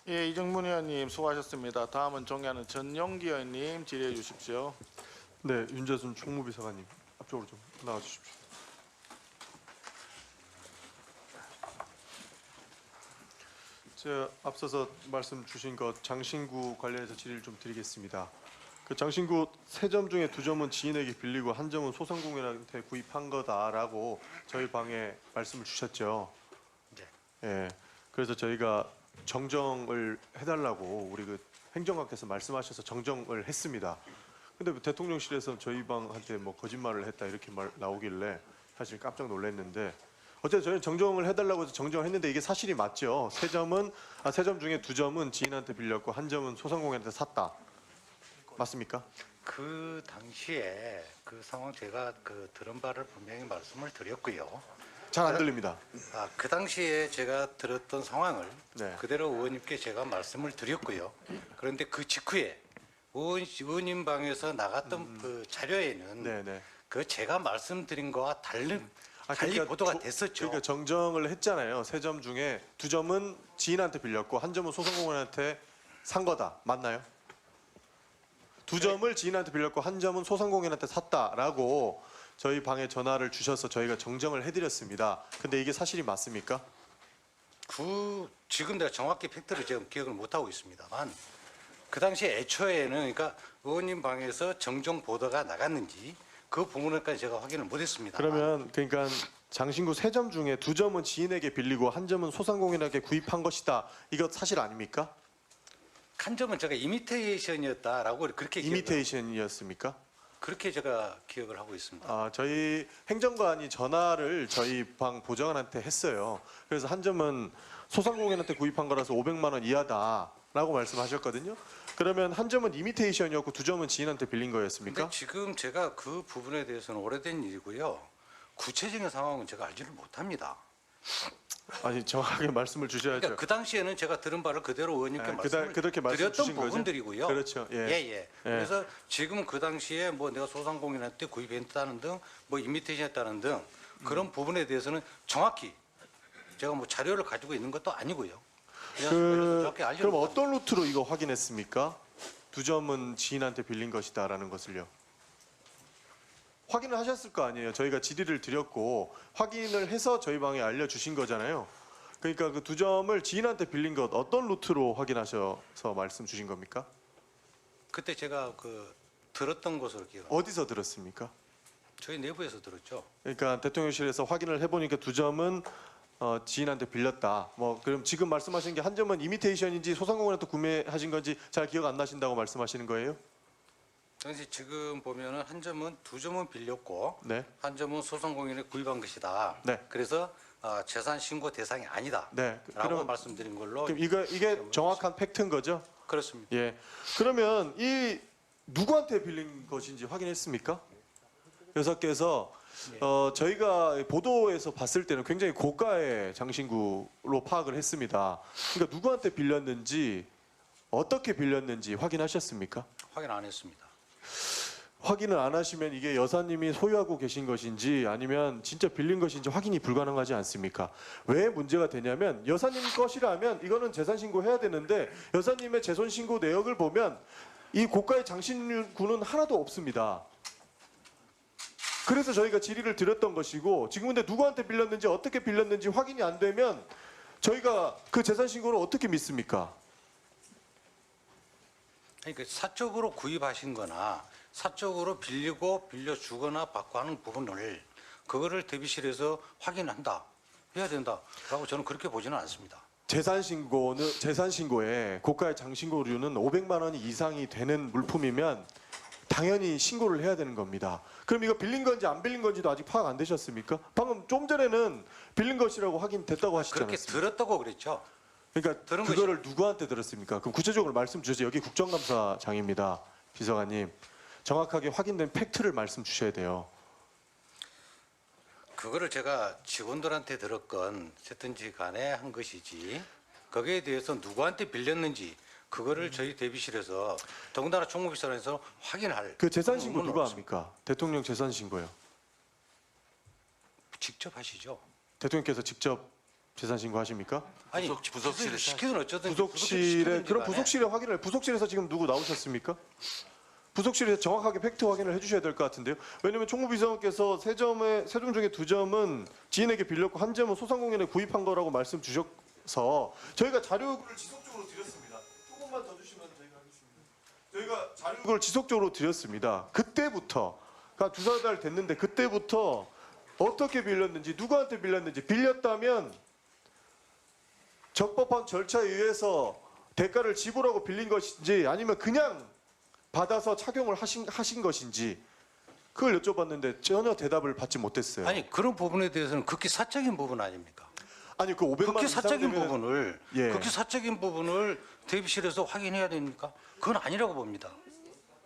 예, 이정문 의원님 수고하셨습니다. 다음은 정의하는 전용기 의원님 질의해 주십시오. 네, 윤재순 총무비서관님 앞쪽으로 좀 나와 주십시오. 제가 앞서서 말씀 주신 것 장신구 관련해서 질의를 좀 드리겠습니다. 그 장신구 3점 중에 2점은 지인에게 빌리고 1점은 소상공인한테 구입한 거다라고 저희 방에 말씀을 주셨죠. 네. 예. 그래서 저희가 정정을 해달라고 우리 그 행정관께서 말씀하셔서 정정을 했습니다. 근데 대통령실에서 저희 방한테 뭐 거짓말을 했다 이렇게 말 나오길래 사실 깜짝 놀랐는데 어쨌든 저희는 정정을 해달라고 해서 정정을 했는데 이게 사실이 맞죠. 3점 중에 2점은 지인한테 빌렸고 1점은 소상공인한테 샀다. 맞습니까? 그 당시에 그 상황 제가 들은 바를 분명히 말씀을 드렸고요. 잘 안 들립니다. 그 당시에 제가 들었던 상황을 네. 그대로 의원님께 제가 말씀을 드렸고요. 그런데 그 직후에 의원님 방에서 나갔던 그 자료에는 네네. 그 제가 말씀드린 거와 달리 그러니까 보도가 됐었죠. 그러니까 정정을 했잖아요. 3점 중에 2점은 지인한테 빌렸고 1점은 소상공인한테 산 거다. 맞나요? 2점을 지인한테 빌렸고 1점은 소상공인한테 샀다라고 저희 방에 전화를 주셔서 저희가 정정을 해드렸습니다. 근데 이게 사실이 맞습니까? 지금 내가 정확히 팩트를 지금 기억을 못 하고 있습니다만 그 당시 애초에는 그러니까 의원님 방에서 정정 보도가 나갔는지 그 부분을까지 제가 확인을 못했습니다. 그러면 그러니까 장신구 3점 중에 2점은 지인에게 빌리고 1점은 소상공인에게 구입한 것이다. 이거 사실 아닙니까? 한 점은 제가 이미테이션이었다라고 그렇게 이미테이션이었습니까? 그렇게 제가 기억을 하고 있습니다. 저희 행정관이 전화를 저희 방 보좌관한테 했어요. 그래서 1점은 소상공인한테 구입한 거라서 500만 원 이하다라고 말씀하셨거든요. 그러면 1점은 이미테이션이었고 2점은 지인한테 빌린 거였습니까? 근데 지금 제가 그 부분에 대해서는 오래된 일이고요. 구체적인 상황은 제가 알지를 못합니다. 아니 정확하게 말씀을 주셔야죠. 그러니까 그 당시에는 제가 들은 바를 그대로 의원님께 말씀을 그렇게 말씀 드렸던 주신 거죠? 부분들이고요. 그렇죠. 예. 예. 그래서 지금 그 당시에 뭐 내가 소상공인한테 구입했다는 등 뭐 이미테이션했다는 등 그런 부분에 대해서는 정확히 제가 뭐 자료를 가지고 있는 것도 아니고요. 정확히 알지 그럼 못합니다. 어떤 루트로 이거 확인했습니까? 2점은 지인한테 빌린 것이다라는 것을요. 확인을 하셨을 거 아니에요. 저희가 질의를 드렸고 확인을 해서 저희 방에 알려주신 거잖아요. 그러니까 그 2점을 지인한테 빌린 것 어떤 루트로 확인하셔서 말씀 주신 겁니까? 그때 제가 들었던 것으로 기억. 어디서 들었습니까? 저희 내부에서 들었죠. 그러니까 대통령실에서 확인을 해보니까 2점은 지인한테 빌렸다. 뭐 그럼 지금 말씀하신 게 1점은 이미테이션인지 소상공인한테 구매하신 건지 잘 기억 안 나신다고 말씀하시는 거예요? 당시 지금 보면은 한 점은 2점은 빌렸고 네. 한 점은 소상공인에 구입한 것이다. 네. 그래서 재산 신고 대상이 아니다. 네. 라고 말씀드린 걸로. 그럼 이게 정확한 팩트인 거죠? 그렇습니다. 예. 그러면 이 누구한테 빌린 것인지 확인했습니까? 여사께서 저희가 보도에서 봤을 때는 굉장히 고가의 장신구로 파악을 했습니다. 그러니까 누구한테 빌렸는지 어떻게 빌렸는지 확인하셨습니까? 확인 안 했습니다. 확인을 안 하시면 이게 여사님이 소유하고 계신 것인지 아니면 진짜 빌린 것인지 확인이 불가능하지 않습니까? 왜 문제가 되냐면 여사님 것이라면 이거는 재산 신고해야 되는데 여사님의 재산 신고 내역을 보면 이 고가의 장신구는 하나도 없습니다. 그래서 저희가 질의를 드렸던 것이고 지금 근데 누구한테 빌렸는지 어떻게 빌렸는지 확인이 안 되면 저희가 그 재산 신고를 어떻게 믿습니까? 그러니까 사적으로 구입하신 거나 사적으로 빌리고 빌려주거나 받고 하는 부분을 그거를 대비실에서 확인한다. 해야 된다라고 저는 그렇게 보지는 않습니다. 재산 신고에 고가의 장신고류는 500만 원이 이상이 되는 물품이면 당연히 신고를 해야 되는 겁니다. 그럼 이거 빌린 건지 안 빌린 건지도 아직 파악 안 되셨습니까? 방금 좀 전에는 빌린 것이라고 확인됐다고 하시지 그렇게 않았습니까? 들었다고 그랬죠. 그러니까 들은 그거를 누구한테 들었습니까? 그럼 구체적으로 말씀 주세요. 여기 국정감사장입니다. 비서관님. 정확하게 확인된 팩트를 말씀 주셔야 돼요. 그거를 제가 직원들한테 들었건 어쨌든지 간에 한 것이지 거기에 대해서 누구한테 빌렸는지 그거를 저희 대비실에서 더군다나 총무비서관에서 확인할 그 재산 신고 부분은 누가 없습니다. 합니까? 대통령 재산 신고요. 직접 하시죠. 대통령께서 직접 재산 신고하십니까? 아니 부속실에서 시키든 어쩌든 부속실에 그럼 부속실에 확인을 부속실에서 지금 누구 나오셨습니까? 부속실에서 정확하게 팩트 확인을 해주셔야 될 것 같은데요. 왜냐하면 총무비서관께서 세점 중에 2점은 지인에게 빌렸고 한 점은 소상공인에 구입한 거라고 말씀 주셔서 저희가 자료를 지속적으로 드렸습니다. 조금만 더 주시면 저희가 하겠습니다. 저희가 자료를 지속적으로 드렸습니다. 그때부터 그러니까 2-4달 됐는데 그때부터 어떻게 빌렸는지 누구한테 빌렸는지 빌렸다면 적법한 절차에 의해서 대가를 지불하고 빌린 것인지 아니면 그냥 받아서 착용을 하신 것인지 그걸 여쭤봤는데 전혀 대답을 받지 못했어요. 아니 그런 부분에 대해서는 극히 사적인 부분 아닙니까? 아니 그 500만 극히 이상 사적인 되면은- 부분을 예. 극히 사적인 부분을 대비실에서 확인해야 됩니까? 그건 아니라고 봅니다.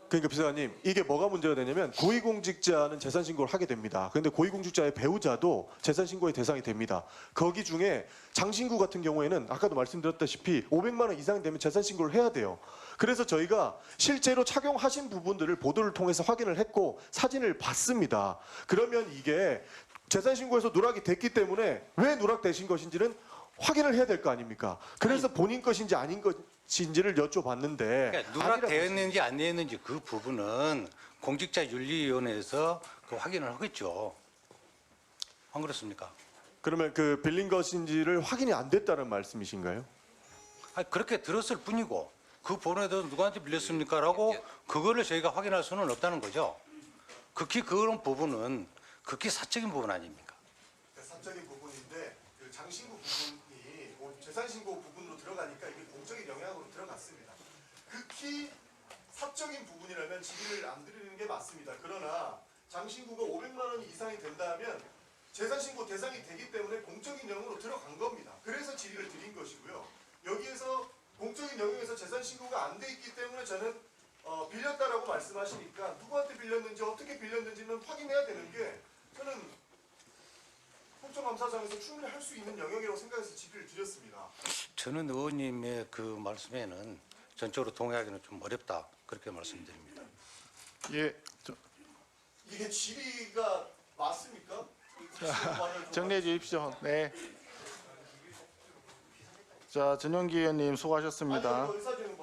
그러니까 비서관님 이게 뭐가 문제가 되냐면 고위공직자는 재산 신고를 하게 됩니다. 그런데 고위공직자의 배우자도 재산 신고의 대상이 됩니다. 거기 중에 장신구 같은 경우에는 아까도 말씀드렸다시피 500만 원 이상 되면 재산 신고를 해야 돼요. 그래서 저희가 실제로 착용하신 부분들을 보도를 통해서 확인을 했고 사진을 봤습니다. 그러면 이게 재산 신고에서 누락이 됐기 때문에 왜 누락되신 것인지는 확인을 해야 될 거 아닙니까? 그래서 본인 것인지 아닌 것인지를 여쭤봤는데 그러니까 누락되었는지 안 되었는지 그 부분은 공직자윤리위원회에서 그 확인을 하겠죠. 안 그렇습니까? 그러면 그 빌린 것인지를 확인이 안 됐다는 말씀이신가요? 아니, 그렇게 들었을 뿐이고 그 번호에 대해서 누구한테 빌렸습니까라고 그거를 저희가 확인할 수는 없다는 거죠. 극히 그런 부분은 극히 사적인 부분 아닙니까? 사적인 부분인데 그 장신구 부분이 재산신고 부분으로 들어가니까 이게 공적인 영향으로 들어갔습니다. 극히 사적인 부분이라면 질의를 안 드리는 게 맞습니다. 그러나 장신구가 500만 원 이상이 된다면 재산신고 대상이 되기 때문에 공적인 영역으로 들어간 겁니다. 그래서 질의를 드린 것이고요. 여기에서 공적인 영역에서 재산신고가 안 돼 있기 때문에 저는 빌렸다라고 말씀하시니까 누구한테 빌렸는지 어떻게 빌렸는지는 확인해야 되는 게 저는 국정감사장에서 충분히 할 수 있는 영역이라고 생각해서 질의를 드렸습니다. 저는 의원님의 그 말씀에는 전적으로 동의하기는 좀 어렵다 그렇게 말씀드립니다. 예, 이게 질의가 맞습니까? 정리해 주십시오. 네. 자, 전용기 의원님 수고하셨습니다. 의사진행